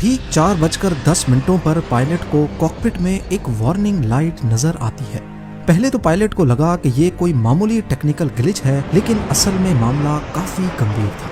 ठीक 4:10 पर पायलट को कॉकपिट में एक वार्निंग लाइट नजर आती है। पहले तो पायलट को लगा कि ये कोई मामूली टेक्निकल ग्लिच है, लेकिन असल में मामला काफी गंभीर था।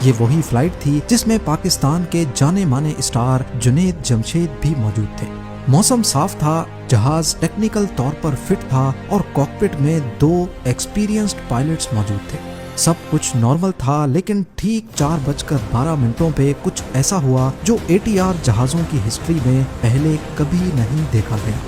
ये वही फ्लाइट थी जिसमें पाकिस्तान के जाने माने स्टार जुनैद जमशेद भी मौजूद थे। मौसम साफ था, जहाज टेक्निकल तौर पर फिट था और कॉकपिट में 2 एक्सपीरियंस्ड पायलट्स मौजूद थे। सब कुछ नॉर्मल था, लेकिन ठीक 4:12 पे कुछ ऐसा हुआ जो ATR जहाजों की हिस्ट्री में पहले कभी नहीं देखा गया।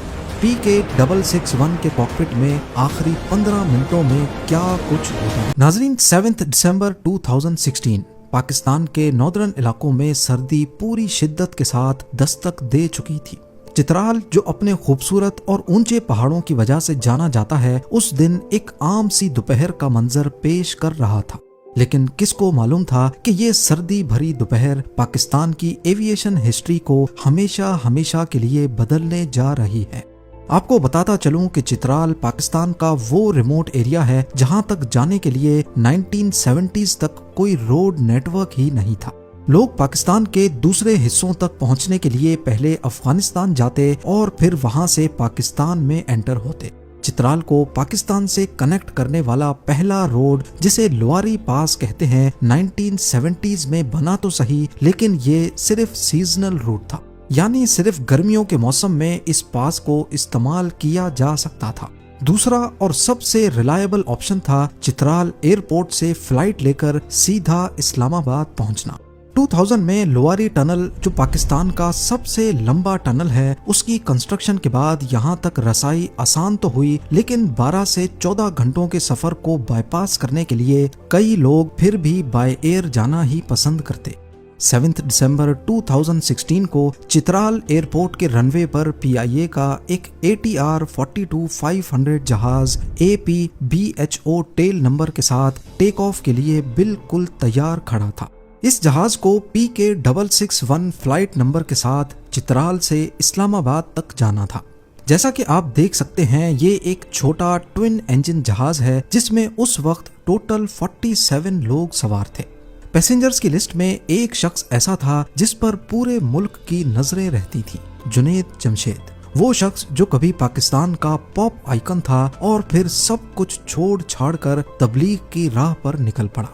PK-661 के कॉकपिट में आखिरी 15 मिनटों में क्या कुछ होता। नाज़रीन, 7 दिसंबर 2016 पाकिस्तान के नॉर्दर्न इलाकों में सर्दी पूरी शिद्दत के साथ दस्तक दे चुकी थी। चित्राल, जो अपने खूबसूरत और ऊंचे पहाड़ों की वजह से जाना जाता है, उस दिन एक आम सी दोपहर का मंजर पेश कर रहा था। लेकिन किसको मालूम था कि ये सर्दी भरी दोपहर पाकिस्तान की एविएशन हिस्ट्री को हमेशा हमेशा के लिए बदलने जा रही है। आपको बताता चलूं कि चित्राल पाकिस्तान का वो रिमोट एरिया है जहां तक जाने के लिए 1970s तक कोई रोड नेटवर्क ही नहीं था। लोग पाकिस्तान के दूसरे हिस्सों तक पहुंचने के लिए पहले अफगानिस्तान जाते और फिर वहां से पाकिस्तान में एंटर होते। चित्राल को पाकिस्तान से कनेक्ट करने वाला पहला रोड, जिसे लोआरी पास कहते हैं, 1970s में बना तो सही, लेकिन ये सिर्फ सीजनल रूट था, यानी सिर्फ गर्मियों के मौसम में इस पास को इस्तेमाल किया जा सकता था। दूसरा और सबसे रिलायबल ऑप्शन था चित्राल एयरपोर्ट से फ्लाइट लेकर सीधा इस्लामाबाद पहुंचना। 2000 में लोआरी टनल, जो पाकिस्तान का सबसे लंबा टनल है, उसकी कंस्ट्रक्शन के बाद यहाँ तक रसाई आसान तो हुई, लेकिन 12 से 14 घंटों के सफर को बाईपास करने के लिए कई लोग फिर भी बाय एयर जाना ही पसंद करते। 7 दिसंबर 2016 को चित्राल एयरपोर्ट के रनवे पर PIA का एक ATR 42-500 जहाज APBHO टेल नंबर के साथ टेक ऑफ के लिए बिल्कुल तैयार खड़ा था। इस जहाज को PK-661 फ्लाइट नंबर के साथ चित्राल से इस्लामाबाद तक जाना था। जैसा कि आप देख सकते हैं, ये एक छोटा ट्विन इंजन जहाज है जिसमें उस वक्त टोटल 47 लोग सवार थे। पैसेंजर्स की लिस्ट में एक शख्स ऐसा था जिस पर पूरे मुल्क की नजरें रहती थी, जुनैद जमशेद। वो शख्स जो कभी पाकिस्तान का पॉप आइकन था और फिर सब कुछ छोड़ छाड़ कर तबलीग की राह पर निकल पड़ा।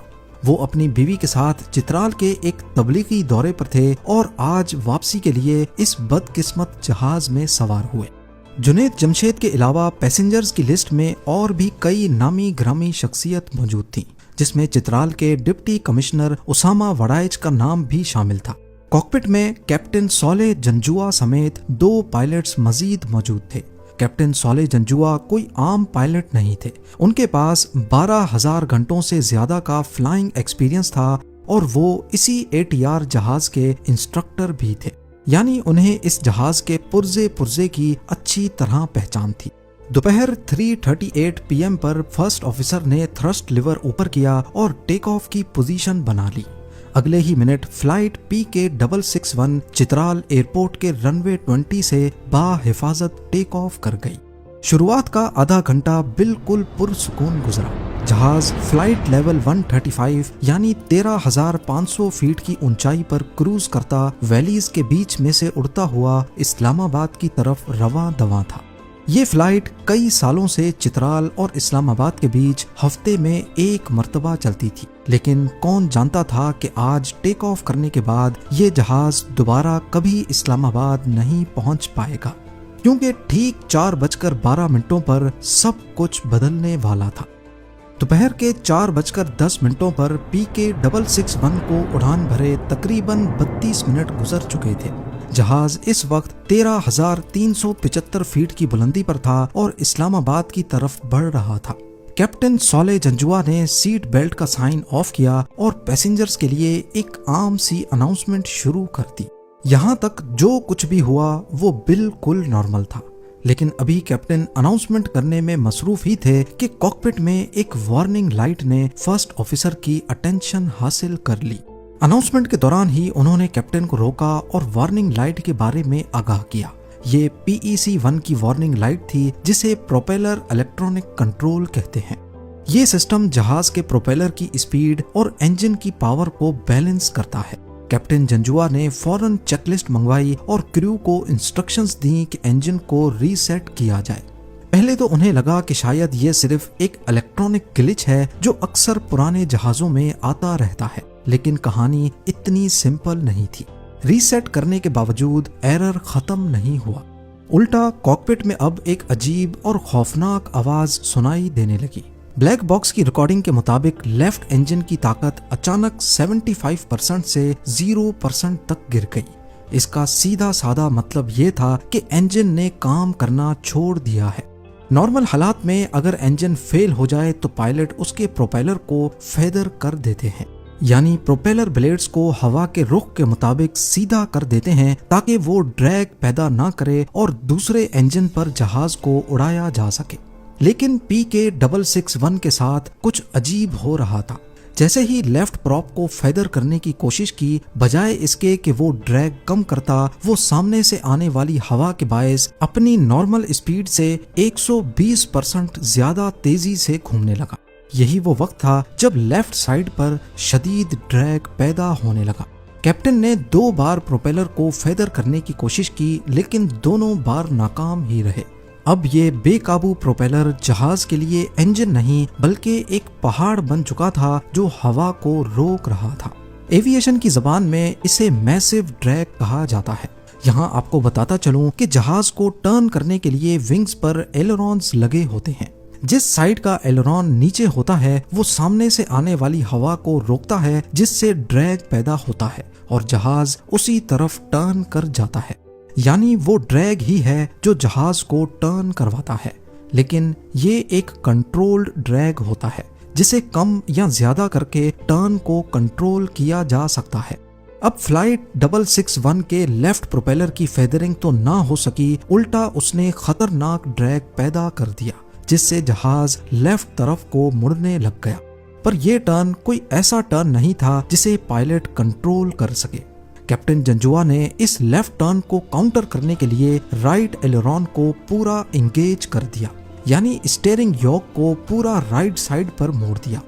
वो अपनी बीवी के साथ चित्राल के एक तबलीगी दौरे पर थे और आज वापसी के लिए इस बदकिस्मत जहाज में सवार हुए। जुनैद जमशेद के अलावा पैसेंजर्स की लिस्ट में और भी कई नामी ग्रामी शख्सियत मौजूद थी, जिसमें चित्राल के डिप्टी कमिश्नर उसामा वड़ाइच का नाम भी शामिल था। कॉकपिट में कैप्टन सोले जंजुआ समेत 2 पायलट्स मजीद मौजूद थे। कैप्टन सोले जंजुआ कोई आम पायलट नहीं थे, उनके पास 12,000 घंटों से ज्यादा का फ्लाइंग एक्सपीरियंस था और वो इसी ATR जहाज के इंस्ट्रक्टर भी थे, यानी उन्हें इस जहाज के पुर्जे की अच्छी तरह पहचान थी। दोपहर 3:38 PM पर फर्स्ट ऑफिसर ने थ्रस्ट लिवर ऊपर किया और टेक ऑफ की पोजीशन बना ली। अगले ही minute flight PK-661 Chitral airport के रनवे 20 से बाहिफाजत टेक ऑफ कर गई। शुरुआत का आधा घंटा बिल्कुल पुरसुकून गुजरा। जहाज फ्लाइट लेवल 135 यानी 13,500 फीट की ऊंचाई पर क्रूज करता वैलीज के बीच में से उड़ता हुआ इस्लामाबाद की तरफ रवां दवां था। ये फ्लाइट कई सालों से चित्राल और इस्लामाबाद के बीच हफ्ते में एक मर्तबा चलती थी, लेकिन कौन जानता था कि आज टेक ऑफ करने के बाद ये जहाज दोबारा कभी इस्लामाबाद नहीं पहुंच पाएगा, क्योंकि ठीक 4:12 पर सब कुछ बदलने वाला था। दोपहर के 4:10 पर PK-661 को उड़ान भरे तकरीबन 32 मिनट गुजर चुके थे। जहाज इस वक्त 13,375 फीट की बुलंदी पर था और इस्लामाबाद की तरफ बढ़ रहा था। कैप्टन सोले जंजुआ ने सीट बेल्ट का साइन ऑफ किया और पैसेंजर्स के लिए एक आम सी अनाउंसमेंट शुरू कर दी। यहाँ तक जो कुछ भी हुआ वो बिल्कुल नॉर्मल था, लेकिन अभी कैप्टन अनाउंसमेंट करने में मसरूफ ही थे कि कॉकपिट में एक वार्निंग लाइट ने फर्स्ट ऑफिसर की अटेंशन हासिल कर ली। अनाउंसमेंट के दौरान ही उन्होंने कैप्टन को रोका और वार्निंग लाइट के बारे में आगाह किया। ये PEC-1 की वार्निंग लाइट थी, जिसे प्रोपेलर इलेक्ट्रॉनिक कंट्रोल कहते हैं। ये सिस्टम जहाज के प्रोपेलर की स्पीड और इंजन की पावर को बैलेंस करता है। कैप्टन जंजुआ ने फौरन चेकलिस्ट मंगवाई और क्रू को इंस्ट्रक्शंस दी कि इंजन को रीसेट किया जाए। पहले तो उन्हें लगा कि शायद ये सिर्फ एक इलेक्ट्रॉनिक ग्लिच है जो अक्सर पुराने जहाजों में आता रहता है, लेकिन कहानी इतनी सिंपल नहीं थी। रीसेट करने के बावजूद एरर खत्म नहीं हुआ, उल्टा कॉकपिट में अब एक अजीब और खौफनाक आवाज सुनाई देने लगी। ब्लैक बॉक्स की रिकॉर्डिंग के मुताबिक लेफ्ट इंजन की ताकत अचानक 75% से 0% तक गिर गई। इसका सीधा साधा मतलब ये था कि इंजन ने काम करना छोड़ दिया है। नॉर्मल हालात में अगर इंजन फेल हो जाए तो पायलट उसके प्रोपेलर को फेदर कर देते हैं, यानी प्रोपेलर ब्लेड्स को हवा के रुख के मुताबिक सीधा कर देते हैं ताकि वो ड्रैग पैदा ना करे और दूसरे इंजन पर जहाज को उड़ाया जा सके। लेकिन PK661 के साथ कुछ अजीब हो रहा था। जैसे ही लेफ्ट प्रॉप को फेदर करने की कोशिश की, बजाय इसके कि वो ड्रैग कम करता, वो सामने से आने वाली हवा के बायस अपनी नॉर्मल स्पीड से 120% ज्यादा तेजी से घूमने लगा। यही वो वक्त था जब लेफ्ट साइड पर शदीद ड्रैग पैदा होने लगा। कैप्टन ने 2 बार प्रोपेलर को फेदर करने की कोशिश की, लेकिन दोनों बार नाकाम ही रहे। अब ये बेकाबू प्रोपेलर जहाज के लिए इंजन नहीं बल्कि एक पहाड़ बन चुका था जो हवा को रोक रहा था। एविएशन की जबान में इसे मैसिव ड्रैग कहा जाता है। यहाँ आपको बताता चलूं कि जहाज को टर्न करने के लिए विंग्स पर एलरॉन्स लगे होते हैं। जिस साइड का एलरॉन नीचे होता है वो सामने से आने वाली हवा को रोकता है, जिससे ड्रैग पैदा होता है और जहाज उसी तरफ टर्न कर जाता है। यानी वो ड्रैग ही है जो जहाज को टर्न करवाता है, लेकिन ये एक कंट्रोल्ड ड्रैग होता है जिसे कम या ज्यादा करके टर्न को कंट्रोल किया जा सकता है। अब फ्लाइट 661 के लेफ्ट प्रोपेलर की फेदरिंग तो ना हो सकी, उल्टा उसने खतरनाक ड्रैग पैदा कर दिया जिससे जहाज लेफ्ट तरफ को मुड़ने लग गया। पर यह टर्न कोई ऐसा टर्न नहीं था जिसे पायलट कंट्रोल कर सके। कैप्टन जंजुआ ने इस लेफ्ट टर्न को काउंटर करने के लिए राइट एलरॉन को पूरा एंगेज कर दिया, यानी स्टीयरिंग योक को पूरा राइट साइड पर मोड़ दिया।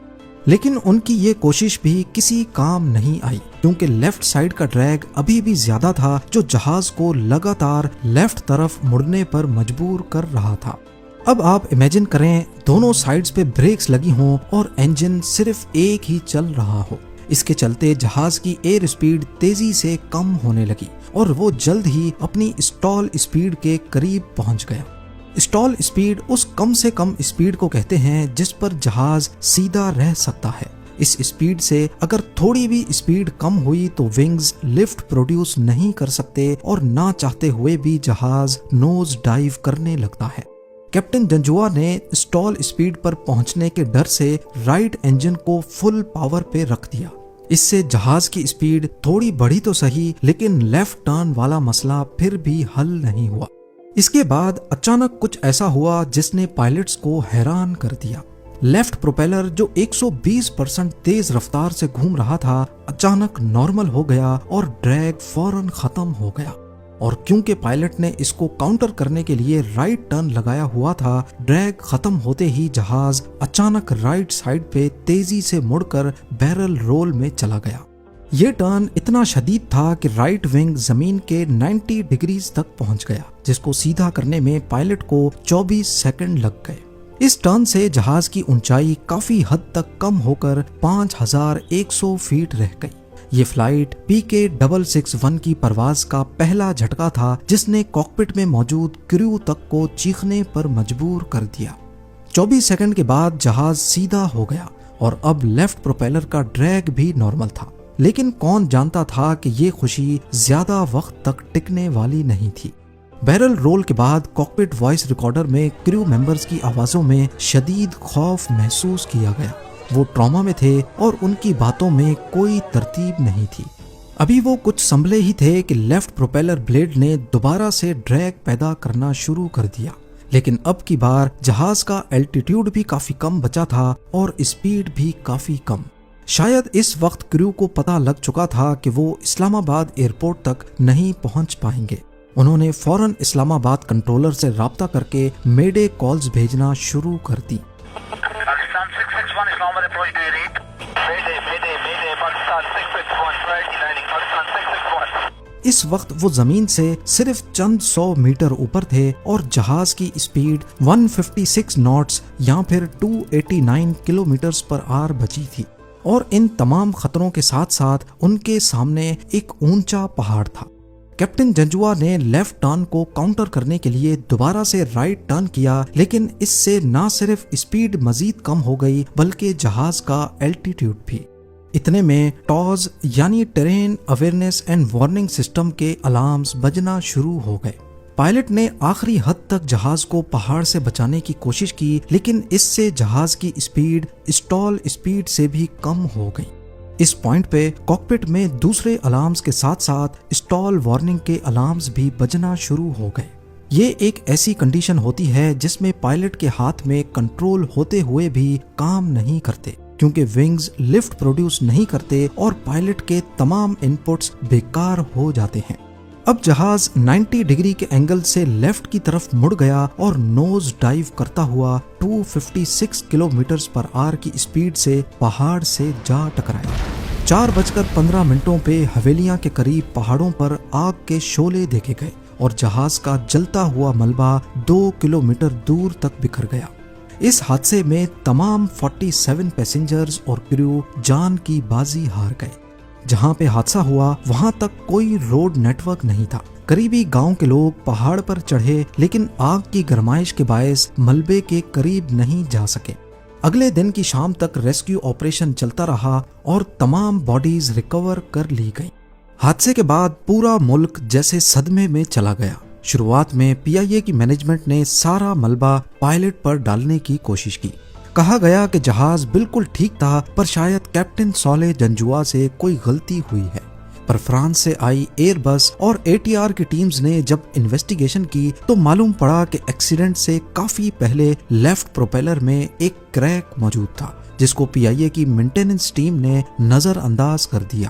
लेकिन उनकी ये कोशिश भी किसी काम नहीं आई, क्योंकि लेफ्ट साइड का ड्रैग अभी भी ज्यादा था जो जहाज को लगातार लेफ्ट तरफ मुड़ने पर मजबूर कर रहा था। अब आप इमेजिन करें दोनों साइड्स पे ब्रेक्स लगी हों और इंजन सिर्फ एक ही चल रहा हो। इसके चलते जहाज की एयर स्पीड तेजी से कम होने लगी और वो जल्द ही अपनी स्टॉल स्पीड के करीब पहुंच गया। स्टॉल स्पीड उस कम से कम स्पीड को कहते हैं जिस पर जहाज सीधा रह सकता है। इस स्पीड से अगर थोड़ी भी स्पीड कम हुई तो विंग्स लिफ्ट प्रोड्यूस नहीं कर सकते और ना चाहते हुए भी जहाज नोज डाइव करने लगता है। कैप्टन जंजुआ ने स्टॉल स्पीड पर पहुंचने के डर से राइट इंजन को फुल पावर पे रख दिया। इससे जहाज की स्पीड थोड़ी बढ़ी तो सही, लेकिन लेफ्ट टर्न वाला मसला फिर भी हल नहीं हुआ। इसके बाद अचानक कुछ ऐसा हुआ जिसने पायलट्स को हैरान कर दिया। लेफ्ट प्रोपेलर जो 120% तेज रफ्तार से घूम रहा था, अचानक नॉर्मल हो गया और ड्रैग फौरन खत्म हो गया। और क्योंकि पायलट ने इसको काउंटर करने के लिए राइट टर्न लगाया हुआ था, ड्रैग खत्म होते ही जहाज अचानक राइट साइड पे तेजी से मुड़कर बैरल रोल में चला गया। ये टर्न इतना शदीद था कि राइट विंग जमीन के 90 डिग्रीज तक पहुंच गया, जिसको सीधा करने में पायलट को 24 सेकंड लग गए। इस टर्न से जहाज की ऊंचाई काफी हद तक कम होकर 5100 फीट रह गई। ये फ्लाइट PK661 की परवाज का पहला झटका था जिसने कॉकपिट में मौजूद क्रू तक को चीखने पर मजबूर कर दिया। 24 सेकंड के बाद जहाज सीधा हो गया और अब लेफ्ट प्रोपेलर का ड्रैग भी नॉर्मल था। लेकिन कौन जानता था कि ये खुशी ज्यादा वक्त तक टिकने वाली नहीं थी। बैरल रोल के बाद कॉकपिट वॉइस रिकॉर्डर में क्रू मेंबर्स की आवाजों में शदीद खौफ महसूस किया गया। वो ट्रॉमा में थे और उनकी बातों में कोई तरतीब नहीं थी। अभी वो कुछ संभले ही थे कि लेफ्ट प्रोपेलर ब्लेड ने दोबारा से ड्रैग पैदा करना शुरू कर दिया। लेकिन अब की बार जहाज का एल्टीट्यूड भी काफी कम बचा था और स्पीड भी काफी कम। शायद इस वक्त क्रू को पता लग चुका था कि वो इस्लामाबाद एयरपोर्ट तक नहीं पहुंच पाएंगे। उन्होंने फौरन इस्लामाबाद कंट्रोलर से राब्ता करके मेडे कॉल्स भेजना शुरू कर दी। Pakistan 661 Islamabad approach, do you read? Mayday, Mayday, Mayday, Pakistan 661 اس وقت وہ زمین سے صرف چند 100 میٹر اوپر تھے اور جہاز کی اسپیڈ 156 ناٹس یا پھر 289 کلومیٹرز پر آور بچی تھی، اور ان تمام خطروں کے ساتھ ساتھ ان کے سامنے ایک اونچا پہاڑ تھا۔ کیپٹن جنجوا نے لیفٹ ٹرن کو کاؤنٹر کرنے کے لیے دوبارہ سے رائٹ ٹرن کیا، لیکن اس سے نہ صرف اسپیڈ مزید کم ہو گئی بلکہ جہاز کا الٹیٹیوڈ بھی۔ اتنے میں ٹاز یعنی train awareness and warning system کے الارمز بجنا شروع ہو گئے۔ پائلٹ نے آخری حد تک جہاز کو پہاڑ سے بچانے کی کوشش کی، لیکن اس سے جہاز کی اسپیڈ اسٹال اسپیڈ سے بھی کم ہو گئی۔ اس پوائنٹ پہ کاکپٹ میں دوسرے الارمز کے ساتھ ساتھ اسٹال وارننگ کے الارمز بھی بجنا شروع ہو گئے۔ یہ ایک ایسی کنڈیشن ہوتی ہے جس میں پائلٹ کے ہاتھ میں کنٹرول ہوتے ہوئے بھی کام نہیں کرتے، کیونکہ ونگز لفٹ پروڈیوس نہیں کرتے اور پائلٹ کے تمام انپٹس بیکار ہو جاتے ہیں۔ اب جہاز 90 ڈگری کے اینگل سے لیفٹ کی طرف مڑ گیا اور نوز ڈائیو کرتا ہوا 256 کلومیٹرز پر آور کی اسپیڈ سے پہاڑ سے جا ٹکرایا۔ 4:15 پہ حویلیاں کے قریب پہاڑوں پر آگ کے شعلے دیکھے گئے اور جہاز کا جلتا ہوا ملبہ 2 کلومیٹر دور تک بکھر گیا۔ اس حادثے میں تمام 47 پیسنجرز اور کریو جان کی بازی ہار گئے۔ جہاں پہ حادثہ ہوا وہاں تک کوئی روڈ نیٹ ورک نہیں تھا۔ قریبی گاؤں کے لوگ پہاڑ پر چڑھے لیکن آگ کی گرمائش کے باعث ملبے کے قریب نہیں جا سکے۔ اگلے دن کی شام تک ریسکیو آپریشن چلتا رہا اور تمام باڈیز ریکور کر لی گئیں۔ حادثے کے بعد پورا ملک جیسے صدمے میں چلا گیا۔ شروعات میں PIA کی مینجمنٹ نے سارا ملبہ پائلٹ پر ڈالنے کی کوشش کی۔ کہا گیا کہ جہاز بالکل ٹھیک تھا، پر شاید کیپٹن سولے جنجوا سے کوئی غلطی ہوئی ہے۔ پر فرانس سے آئی ایئر بس اور ATR کی ٹیمز نے جب انویسٹیگیشن کی تو معلوم پڑا کہ ایکسیڈنٹ سے کافی پہلے لیفٹ پروپیلر میں ایک کریک موجود تھا، جس کو PIA کی مینٹیننس ٹیم نے نظر انداز کر دیا۔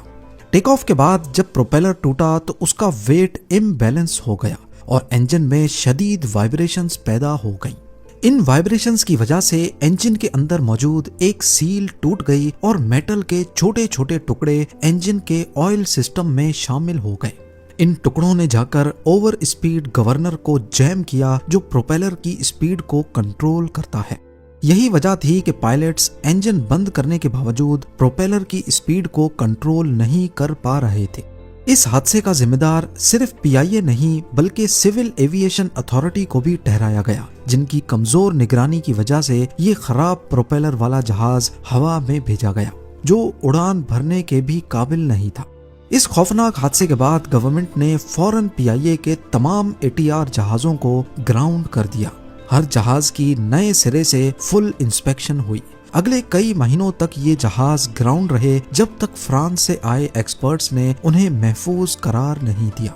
ٹیک آف کے بعد جب پروپیلر ٹوٹا تو اس کا ویٹ امبیلنس ہو گیا اور انجن میں شدید وائبریشنز پیدا ہو گئیں۔ ان وائبریشنز کی وجہ سے انجن کے اندر موجود ایک سیل ٹوٹ گئی اور میٹل کے چھوٹے چھوٹے ٹکڑے انجن کے آئل سسٹم میں شامل ہو گئے۔ ان ٹکڑوں نے جا کر اوور اسپیڈ گورنر کو جیم کیا جو پروپیلر کی اسپیڈ کو کنٹرول کرتا ہے۔ یہی وجہ تھی کہ پائلٹس انجن بند کرنے کے باوجود پروپیلر کی اسپیڈ کو کنٹرول نہیں کر پا رہے تھے۔ اس حادثے کا ذمہ دار صرف PIA نہیں بلکہ سول ایویشن اتھارٹی کو بھی ٹہرایا گیا، جن کی کمزور نگرانی کی وجہ سے یہ خراب پروپیلر والا جہاز ہوا میں بھیجا گیا، جو اڑان بھرنے کے بھی قابل نہیں تھا۔ اس خوفناک حادثے کے بعد گورنمنٹ نے فوراً PIA کے تمام ATR جہازوں کو گراؤنڈ کر دیا۔ ہر جہاز کی نئے سرے سے فل انسپیکشن ہوئی۔ اگلے کئی مہینوں تک یہ جہاز گراؤنڈ رہے جب تک فرانس سے آئے ایکسپرٹس نے انہیں محفوظ قرار نہیں دیا۔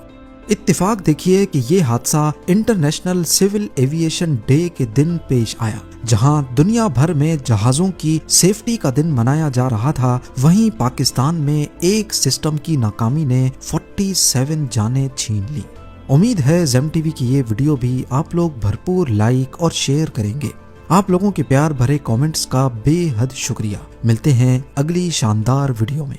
اتفاق دیکھیے کہ یہ حادثہ انٹرنیشنل سول ایویشن ڈے کے دن پیش آیا، جہاں دنیا بھر میں جہازوں کی سیفٹی کا دن منایا جا رہا تھا، وہیں پاکستان میں ایک سسٹم کی ناکامی نے 47 جانیں چھین لی۔ امید ہے زیم ٹی وی کی یہ ویڈیو بھی آپ لوگ بھرپور لائک اور شیئر کریں گے۔ آپ لوگوں کے پیار بھرے کامنٹس کا بے حد شکریہ۔ ملتے ہیں اگلی شاندار ویڈیو میں۔